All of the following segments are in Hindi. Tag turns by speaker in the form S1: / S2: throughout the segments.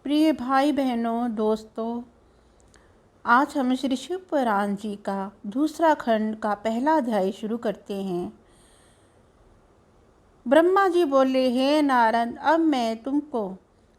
S1: प्रिय भाई बहनों दोस्तों, आज हम श्री शिव पुराण जी का दूसरा खंड का पहला अध्याय शुरू करते हैं। ब्रह्मा जी बोले, हे नारद, अब मैं तुमको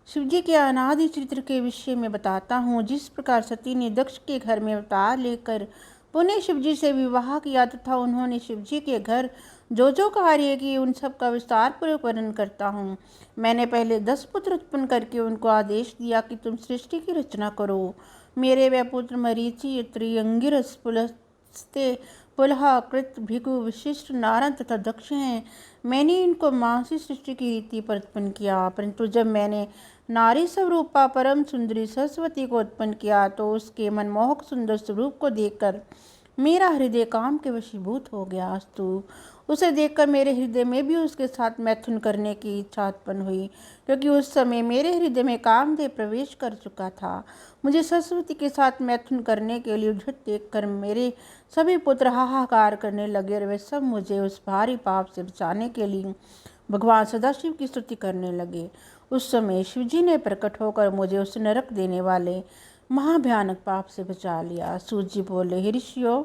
S1: शिवजी के अनादि चरित्र के विषय में बताता हूँ। जिस प्रकार सती ने दक्ष के घर में अवतार लेकर पुनः शिवजी से विवाह किया तथा उन्होंने शिवजी के घर जो जो कार्य किए उन सब का विस्तार पूर्वक वर्णन करता हूँ। मैंने पहले 10 पुत्र उत्पन्न करके उनको आदेश दिया कि तुम सृष्टि की रचना करो। मेरे वे पुत्र मरीचि, अत्रि, अंगिरस, पुलस्त्य, पुलह, कृत, भृगु, वशिष्ठ, नारद तथा दक्ष हैं। मैंने इनको माँ से सृष्टि की रीति पर उत्पन्न किया, परंतु जब मैंने नारी स्वरूपा परम सुंदरी सरस्वती को उत्पन्न किया तो उसके मनमोहक सुंदर स्वरूप को देखकर मेरा हृदय काम के वशीभूत हो गया। अस्तु, उसे देखकर मेरे हृदय में भी उसके साथ मैथुन करने की इच्छा उत्पन्न हुई, क्योंकि उस समय मेरे हृदय में कामदेव प्रवेश कर चुका था। मुझे सरस्वती के साथ मैथुन करने के लिए उद्धत देखकर मेरे सभी पुत्र हाहाकार करने लगे और वे सब मुझे उस भारी पाप से बचाने के लिए भगवान सदाशिव की स्तुति करने लगे। उस समय शिवजी ने प्रकट होकर मुझे उस नरक देने वाले महाभयानक पाप से बचा लिया। सूत जी बोले, हे ऋषियों,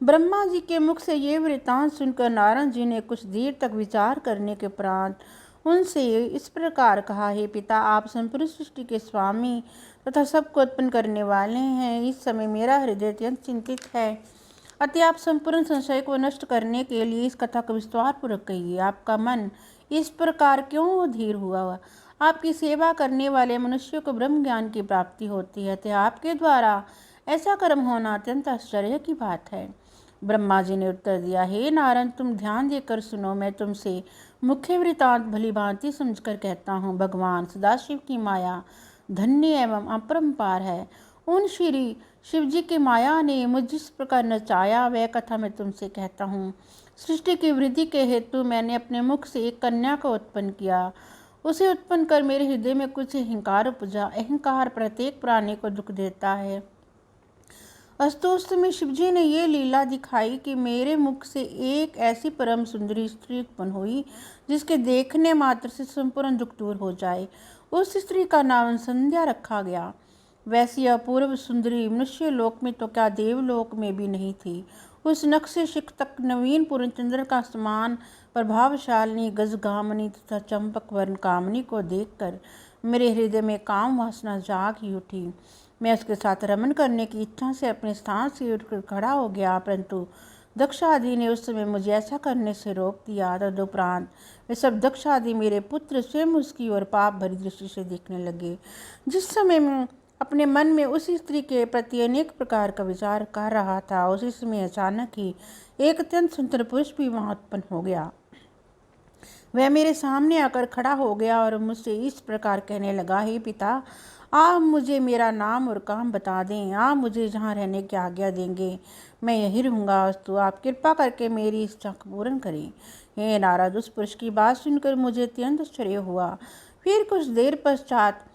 S1: ब्रह्मा जी के मुख से ये वृत्तांत सुनकर नारद जी ने कुछ देर तक विचार करने के उपरांत उनसे इस प्रकार कहा, हे पिता, आप संपूर्ण सृष्टि के स्वामी तथा सबको उत्पन्न करने वाले हैं। इस समय मेरा हृदय अत्यंत चिंतित है, अतः आप संपूर्ण संशय को नष्ट करने के लिए इस कथा को विस्तार पूर्वक कहिए। आपका मन इस प्रकार क्यों अधीर हुआ? आपकी सेवा करने वाले मनुष्यों को ब्रह्म ज्ञान की प्राप्ति होती है, अतः आपके द्वारा ऐसा कर्म होना अत्यंत आश्चर्य की बात है। ब्रह्मा जी ने उत्तर दिया, हे नारद, तुम ध्यान देकर सुनो। मैं तुमसे मुख्य वृत्तांत भली भांति समझकर कहता हूँ। भगवान सदाशिव की माया धन्य एवं अपरंपार है। उन श्री शिवजी की माया ने मुझ जिस प्रकार नचाया वह कथा मैं तुमसे कहता हूँ। सृष्टि की वृद्धि के हेतु मैंने अपने मुख से एक कन्या को उत्पन्न किया। उसे उत्पन्न कर मेरे हृदय में कुछ अहंकार उपजा। अहंकार प्रत्येक प्राणी को दुख देता है। अस्तु, उस समय शिवजी ने ये लीला दिखाई कि मेरे मुख से एक ऐसी परम सुंदरी स्त्री उत्पन्न हुई जिसके देखने मात्र से संपूर्ण दुख दूर हो जाए। उस स्त्री का नाम संध्या रखा गया। वैसी अपूर्व सुंदरी मनुष्य लोक में तो क्या देवलोक में भी नहीं थी। उस नक्शे शिख तक नवीन पूर्ण चंद्र का समान प्रभावशालिनी गजगामिनी तथा चंपक वर्ण कामनी को देखकर मेरे हृदय में काम वासना जाग ही उठी। मैं उसके साथ रमन करने की इच्छा से अपने स्थान से उठकर खड़ा हो गया, परंतु दक्ष आदि ने उस समय मुझे ऐसा करने से रोक दिया। तदुपरांत वे सब दक्ष आदि मेरे पुत्र स्वयं उसकी ओर पाप भरी दृष्टि से देखने लगे। जिस समय मैं अपने मन में उसी स्त्री के प्रति अनेक प्रकार का विचार कर रहा था, उसी समय अचानक ही एक अत्यंत सुंदर पुरुष भी वहां उत्पन्न हो गया। वह मेरे सामने आकर खड़ा हो गया और मुझसे इस प्रकार कहने लगा, हे पिता, आप मुझे मेरा नाम और काम बता दें। आप मुझे जहाँ रहने की आज्ञा देंगे मैं यहीं रहूँगा। अस्तु, आप कृपा करके मेरी इच्छा को पूर्ण करें। हे नारद, उस पुरुष की बात सुनकर मुझे अत्यंत आश्चर्य हुआ। फिर कुछ देर पश्चात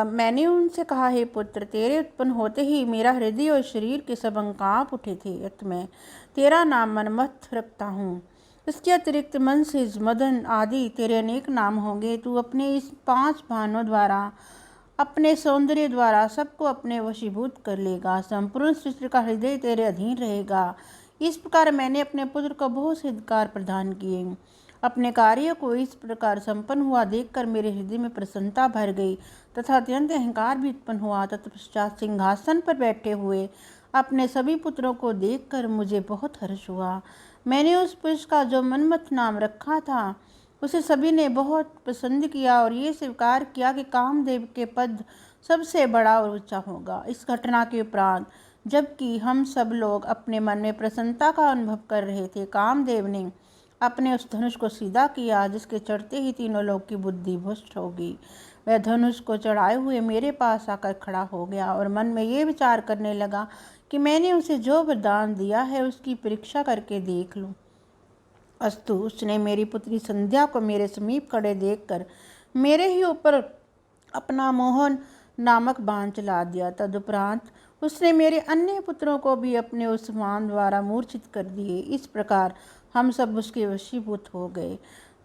S1: मैंने उनसे कहा, हे पुत्र, तेरे उत्पन्न होते ही मेरा हृदय और शरीर के सब अंग काँप उठे थे। अतः मैं तेरा नाम मनमथ रखता हूँ। इसके अतिरिक्त मनसिज, मदन आदि तेरे अनेक नाम होंगे। तू अपने इस 5 बाणों द्वारा, अपने सौंदर्य द्वारा सबको अपने वशीभूत कर लेगा। संपूर्ण सृष्टि का हृदय तेरे अधीन रहेगा। इस प्रकार मैंने अपने पुत्र को बहुत से अधिकार प्रदान किए। अपने कार्य को इस प्रकार संपन्न हुआ देखकर मेरे हृदय में प्रसन्नता भर गई तथा अत्यंत अहंकार भी उत्पन्न हुआ। तत्पश्चात सिंहासन पर बैठे हुए अपने सभी पुत्रों को देखकर मुझे बहुत हर्ष हुआ। मैंने उस पुरुष का जो मनमथ नाम रखा था उसे सभी ने बहुत पसंद किया और ये स्वीकार किया कि कामदेव के पद सबसे बड़ा और ऊंचा होगा। इस घटना के उपरांत जबकि हम सब लोग अपने मन में प्रसन्नता का अनुभव कर रहे थे, कामदेव ने अपने उस धनुष को सीधा किया जिसके चढ़ते ही तीनों लोग की बुद्धि भ्रष्ट हो गई। वह धनुष को चढ़ाए हुए मेरे पास आकर खड़ा हो गया और मन में ये विचार करने लगा कि मैंने उसे जो वरदान दिया है उसकी परीक्षा करके देख लूं। अस्तु, उसने मेरी पुत्री संध्या को मेरे समीप खड़े देखकर मेरे ही ऊपर अपना मोहन नामक बाण चला दिया। तदुपरांत उसने मेरे अन्य पुत्रों को भी अपने उस बाण द्वारा मूर्छित कर दिए। इस प्रकार हम सब उसके वशीभूत हो गए।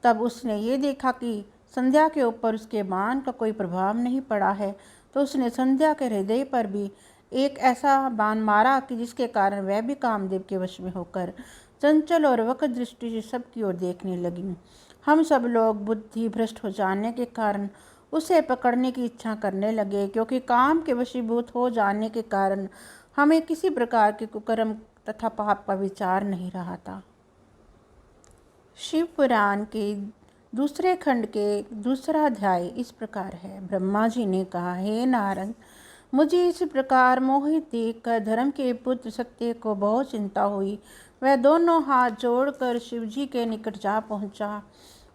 S1: तब उसने ये देखा कि संध्या के ऊपर उसके बाण का कोई प्रभाव नहीं पड़ा है, तो उसने संध्या के हृदय पर भी एक ऐसा बाण मारा कि जिसके कारण वह भी कामदेव के वश में होकर चंचल और वक्रदृष्टि दृष्टि से सबकी ओर देखने लगी। हम सब लोग बुद्धि भ्रष्ट हो जाने के कारण उसे पकड़ने की इच्छा करने लगे, क्योंकि काम के वशीभूत हो जाने के कारण हमें किसी प्रकार के कुकर्म तथा पाप का विचार नहीं रहा था। शिव पुराण के दूसरे खंड के दूसरा अध्याय इस प्रकार है। ब्रह्मा जी ने कहा, हे नारद, मुझे इस प्रकार मोहित देखकर धर्म के पुत्र सत्य को बहुत चिंता हुई। वह दोनों हाथ जोड़कर शिव जी के निकट जा पहुंचा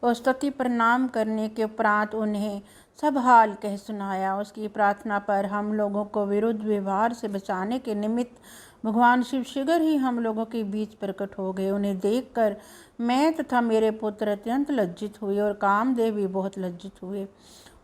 S1: और स्तुति प्रणाम करने के उपरांत उन्हें सब हाल कह सुनाया। उसकी प्रार्थना पर हम लोगों को विरुद्ध व्यवहार से बचाने के निमित्त भगवान शिव शीघ्र ही हम लोगों के बीच प्रकट हो गए। उन्हें देखकर मैं तथा मेरे पुत्र अत्यंत लज्जित हुए और कामदेव भी बहुत लज्जित हुए।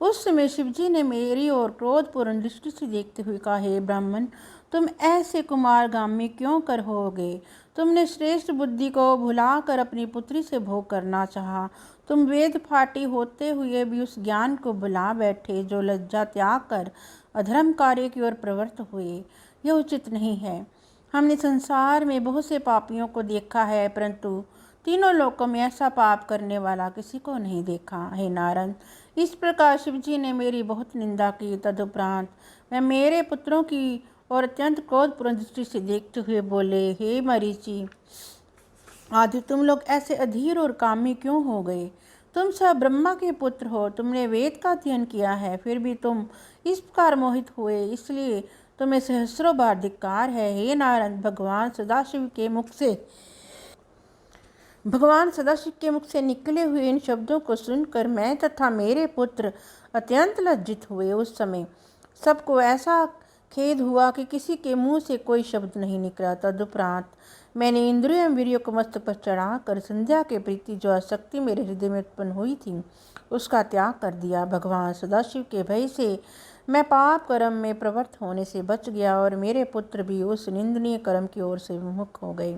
S1: उस समय शिवजी ने मेरी ओर क्रोधपूर्ण दृष्टि से देखते हुए कहा, हे ब्राह्मण, तुम ऐसे कुमारगामी क्यों कर होगे? तुमने श्रेष्ठ बुद्धि को भुलाकर अपनी पुत्री से भोग करना चाहा। तुम वेद फाटी होते हुए भी उस ज्ञान को भुला बैठे जो लज्जा त्याग कर अधर्म कार्य की ओर प्रवृत्त हुए। यह उचित नहीं है। हमने संसार में बहुत से पापियों को देखा है, परंतु तीनों लोकों में ऐसा पाप करने वाला किसी को नहीं देखा। हे नारद, इस प्रकार शिवजी ने मेरी बहुत निंदा की। तदुपरांत मैं मेरे पुत्रों की और अत्यंत क्रोधपूर्ण दृष्टि से देखते हुए बोले, हे मरीचि आदि, तुम लोग ऐसे अधीर और कामी क्यों हो गए? तुम सब ब्रह्मा के पुत्र हो, तुमने वेद का अध्ययन किया है, फिर भी तुम इस प्रकार मोहित हुए, इसलिए तुम्हें सहस्रों बार धिक्कार है। हे नारद, भगवान सदाशिव के मुख से निकले हुए इन शब्दों को सुनकर मैं तथा मेरे पुत्र अत्यंत लज्जित हुए। उस समय सबको ऐसा खेद हुआ कि किसी के मुंह से कोई शब्द नहीं निकला। तदुपरांत मैंने इंद्रिय एवं वीर्य को मस्तक पर चढ़ाकर संध्या के प्रति जो आसक्ति मेरे हृदय में उत्पन्न हुई थी उसका त्याग कर दिया। भगवान सदाशिव के भय से मैं पाप कर्म में प्रवृत्त होने से बच गया और मेरे पुत्र भी उस निंदनीय कर्म की ओर से विमुख हो गए।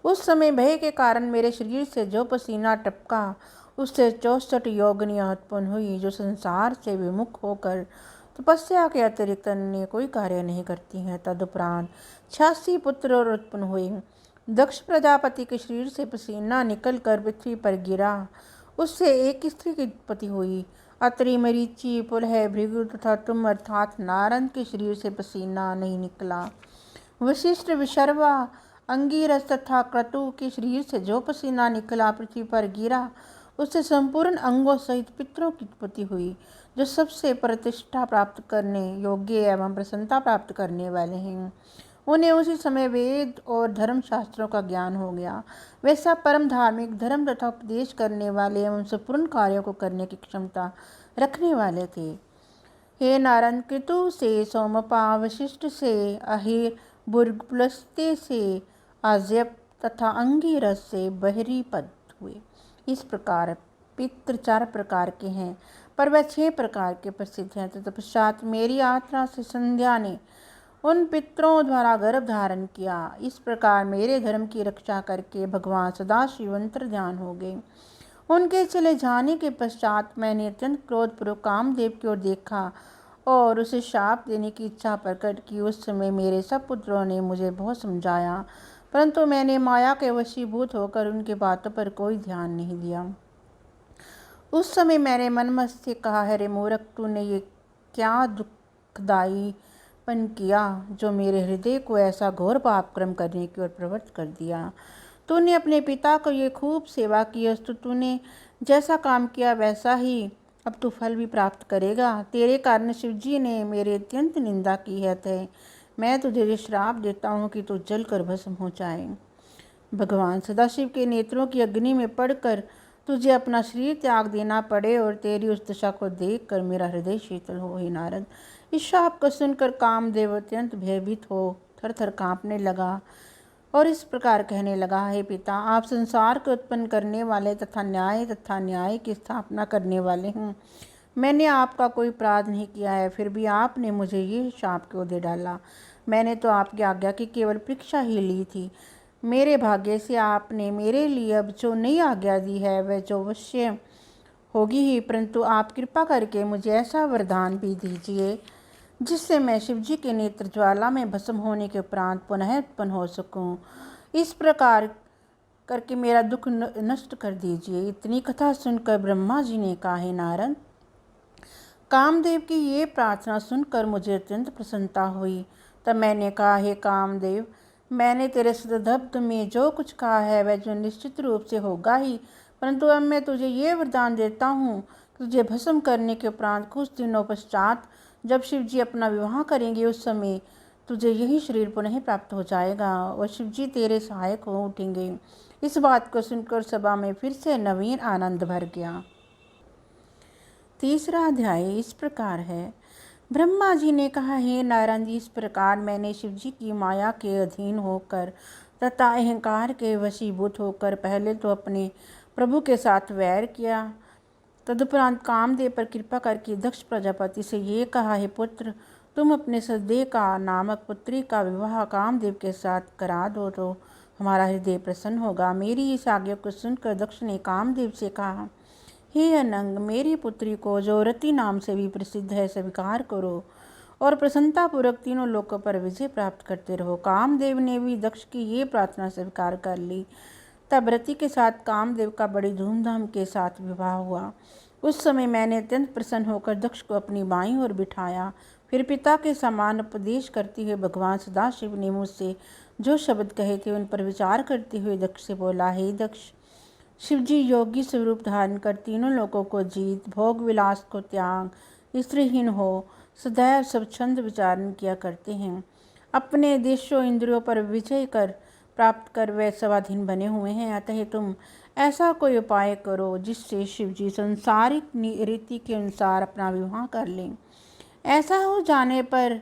S1: उस समय भय के कारण मेरे शरीर से जो पसीना टपका उससे 64 योगिनियाँ उत्पन्न हुई, जो संसार से विमुख होकर तपस्या के अतिरिक्त अन्य कोई कार्य नहीं करती हैं। तदुपरांत 86 पुत्र और उत्पन्न हुए। दक्ष प्रजापति के शरीर से पसीना निकलकर पृथ्वी पर गिरा, उससे एक स्त्री की उत्पत्ति हुई। अत्रि, मरीचि, पुलह, भृगु तथा तुम अर्थात नारद के शरीर से पसीना नहीं निकला। वशिष्ठ, विशर्वा, अंगिरस तथा क्रतु के शरीर से जो पसीना निकला पृथ्वी पर गिरा, उससे संपूर्ण अंगों सहित पितरों की उत्पत्ति हुई, जो सबसे प्रतिष्ठा प्राप्त करने योग्य एवं प्रसन्नता प्राप्त करने वाले हैं। उन्हें उसी समय वेद और धर्म शास्त्रों का ज्ञान हो गया। वे सब परम धार्मिक, धर्म तथा उपदेश करने वाले एवं संपूर्ण कार्यों को करने की क्षमता रखने वाले थे। हे नारद, क्रतु से सोमपा, वशिष्ठ से अहिर, बुर्गपुलस्त्य से आज्यप तथा अंगिरस से बहरीपद हुए। इस प्रकार पितृ 4 प्रकार के हैं, पर वह 6 प्रकार के प्रसिद्ध हैं। तत्पश्चात मेरी यात्रा से संध्या ने उन पितरों द्वारा गर्भ धारण किया। इस प्रकार मेरे धर्म की रक्षा करके भगवान सदाशिव अंतर्ध्यान हो गए। उनके चले जाने के पश्चात मैंने अत्यंत क्रोधपूर्वक कामदेव की ओर देखा और उसे शाप देने की इच्छा प्रकट की। उस समय मेरे सब पुत्रों ने मुझे बहुत समझाया, परंतु मैंने माया के वशीभूत होकर उनकी बातों पर कोई ध्यान नहीं दिया। उस समय मैंने मन मस्त से कहा, अरे मूर्ख, तूने ये क्या दुखदायीपन किया जो मेरे हृदय को ऐसा घोर पाप कर्म करने की ओर प्रवृत्त कर दिया। तूने अपने पिता को ये खूब सेवा की, अस्तु तूने जैसा काम किया वैसा ही अब तू फल भी प्राप्त करेगा। तेरे कारण शिवजी ने मेरी अत्यंत निंदा की है, अतः मैं तुझे श्राप देता हूँ कि तू जलकर भस्म हो जाए। भगवान सदाशिव के नेत्रों की अग्नि में पड़कर तुझे अपना शरीर त्याग देना पड़े और तेरी उस दशा को देखकर मेरा हृदय शीतल हो। हे नारद, इस शाप को सुनकर कामदेव अत्यंत भयभीत हो थर थर काँपने लगा और इस प्रकार कहने लगा, हे पिता, आप संसार को उत्पन्न करने वाले तथा न्याय की स्थापना करने वाले हैं। मैंने आपका कोई अपराध नहीं किया है, फिर भी आपने मुझे ये शाप क्यों दे डाला? मैंने तो आपकी आज्ञा की केवल परीक्षा ही ली थी। मेरे भाग्य से आपने मेरे लिए अब जो नई आज्ञा दी है वह जो अवश्य होगी ही, परंतु आप कृपा करके मुझे ऐसा वरदान भी दीजिए जिससे मैं शिवजी के नेत्र ज्वाला में भस्म होने के उपरांत पुनः उत्पन्न हो सकूं। इस प्रकार करके मेरा दुख नष्ट कर दीजिए। इतनी कथा सुनकर ब्रह्मा जी ने कहा, हे नारद, कामदेव की ये प्रार्थना सुनकर मुझे अत्यंत प्रसन्नता हुई। तब मैंने कहा, हे कामदेव, मैंने तेरे सदब्ध में जो कुछ कहा है वह जो निश्चित रूप से होगा ही, परंतु अब मैं तुझे ये वरदान देता हूँ कि तुझे भस्म करने के उपरांत कुछ दिनों पश्चात जब शिवजी अपना विवाह करेंगे उस समय तुझे यही शरीर पुनः प्राप्त हो जाएगा और शिवजी तेरे सहायक हो उठेंगे। इस बात को सुनकर सभा में फिर से नवीन आनंद भर गया। तीसरा अध्याय इस प्रकार है। ब्रह्मा जी ने कहा, हे नारद, इस प्रकार मैंने शिवजी की माया के अधीन होकर तथा अहंकार के वशीभूत होकर पहले तो अपने प्रभु के साथ वैर किया। तदुपरांत कामदेव पर कृपा करके दक्ष प्रजापति से ये कहा, हे पुत्र, तुम अपने सदे का नामक पुत्री का विवाह कामदेव के साथ करा दो तो हमारा हृदय प्रसन्न होगा। मेरी इस आज्ञा को सुनकर दक्ष ने कामदेव से कहा, हे अनंग, मेरी पुत्री को जो रति नाम से भी प्रसिद्ध है स्वीकार करो और प्रसन्नतापूर्वक तीनों लोकों पर विजय प्राप्त करते रहो। कामदेव ने भी दक्ष की ये प्रार्थना स्वीकार कर ली। तब रति के साथ कामदेव का बड़ी धूमधाम के साथ विवाह हुआ। उस समय मैंने अत्यंत प्रसन्न होकर दक्ष को अपनी बाईं ओर बिठाया। फिर पिता के समान उपदेश करते हुए भगवान सदाशिव ने मुझसे जो शब्द कहे थे उन पर विचार करते हुए दक्ष से बोला, हे दक्ष, शिवजी योगी स्वरूप धारण कर तीनों लोकों को जीत, भोग विलास को त्याग, स्त्रीहीन हो सदैव सब छंद विचारण किया करते हैं। अपने देशों इंद्रियों पर विजय कर प्राप्त कर वे स्वाधीन बने हुए हैं। अतः तुम ऐसा कोई उपाय करो जिससे शिवजी संसारिक रीति के अनुसार अपना विवाह कर लें। ऐसा हो जाने पर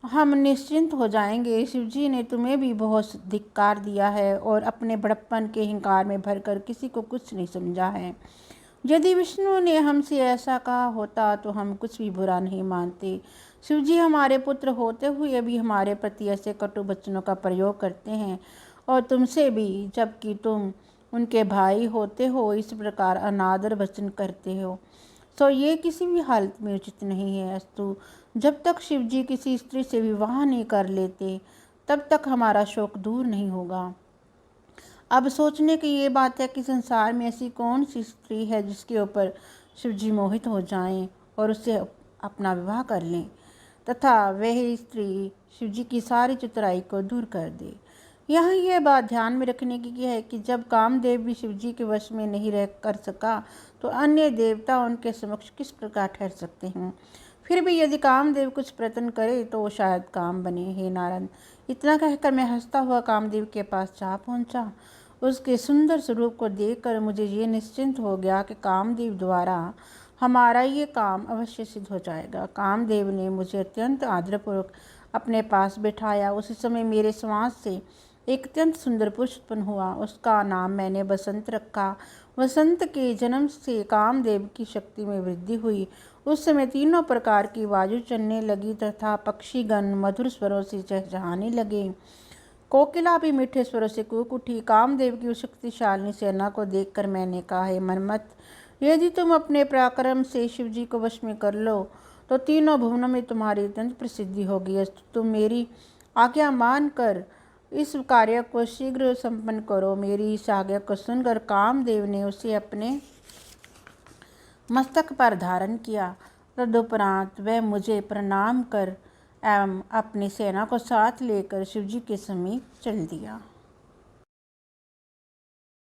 S1: हम निश्चिंत हो जाएंगे। शिवजी ने तुम्हें भी बहुत धिक्कार दिया है और अपने बड़प्पन के अहंकार में भरकर किसी को कुछ नहीं समझा है। यदि विष्णु ने हमसे ऐसा कहा होता तो हम कुछ भी बुरा नहीं मानते। शिवजी हमारे पुत्र होते हुए भी हमारे प्रति ऐसे कटु वचनों का प्रयोग करते हैं और तुमसे भी, जबकि तुम उनके भाई होते हो, इस प्रकार अनादर वचन करते हो, तो ये किसी भी हालत में उचित नहीं है। अस्तु, जब तक शिवजी किसी स्त्री से विवाह नहीं कर लेते तब तक हमारा शोक दूर नहीं होगा। अब सोचने की ये बात है कि संसार में ऐसी कौन सी स्त्री है जिसके ऊपर शिवजी मोहित हो जाएं और उससे अपना विवाह कर लें तथा वह स्त्री शिवजी की सारी चतुराई को दूर कर दे। यहाँ यह बात ध्यान में रखने की है कि जब कामदेव भी शिवजी के वश में नहीं रह कर सका तो अन्य देवता उनके समक्ष किस प्रकार ठहर सकते हैं। फिर भी यदि कामदेव कुछ प्रयत्न करे तो शायद काम बने। हे नारद, इतना कहकर मैं हंसता हुआ कामदेव के पास जा पहुंचा। उसके सुंदर स्वरूप को देखकर मुझे ये निश्चिंत हो गया कि कामदेव द्वारा हमारा ये काम अवश्य सिद्ध हो जाएगा। कामदेव ने मुझे अत्यंत आदरपूर्वक अपने पास बैठाया। उसी समय मेरे श्वास से एक अत्यंत सुंदर पुरुष उत्पन्न हुआ। उसका नाम मैंने बसंत रखा। वसंत के जन्म से कामदेव की शक्ति में वृद्धि हुई। उस समय तीनों प्रकार की वायु चलने लगी तथा पक्षीगण मधुर स्वरों से चहचहाने लगे। कोकिला भी मीठे स्वरों से कूक उठी। कामदेव की उस शक्तिशाली सेना को देखकर मैंने कहा, हे मनमत, यदि तुम अपने पराक्रम से शिवजी को वश में कर लो तो तीनों भुवनों में तुम्हारी अत्यंत प्रसिद्धि होगी। तुम मेरी आज्ञा मानकर इस कार्य को शीघ्र संपन्न करो। मेरी इस आज्ञा को सुनकर कामदेव ने उसे अपने मस्तक पर धारण किया। तदुपरांत वह मुझे प्रणाम कर एवं अपनी सेना को साथ लेकर शिवजी के समीप चल दिया।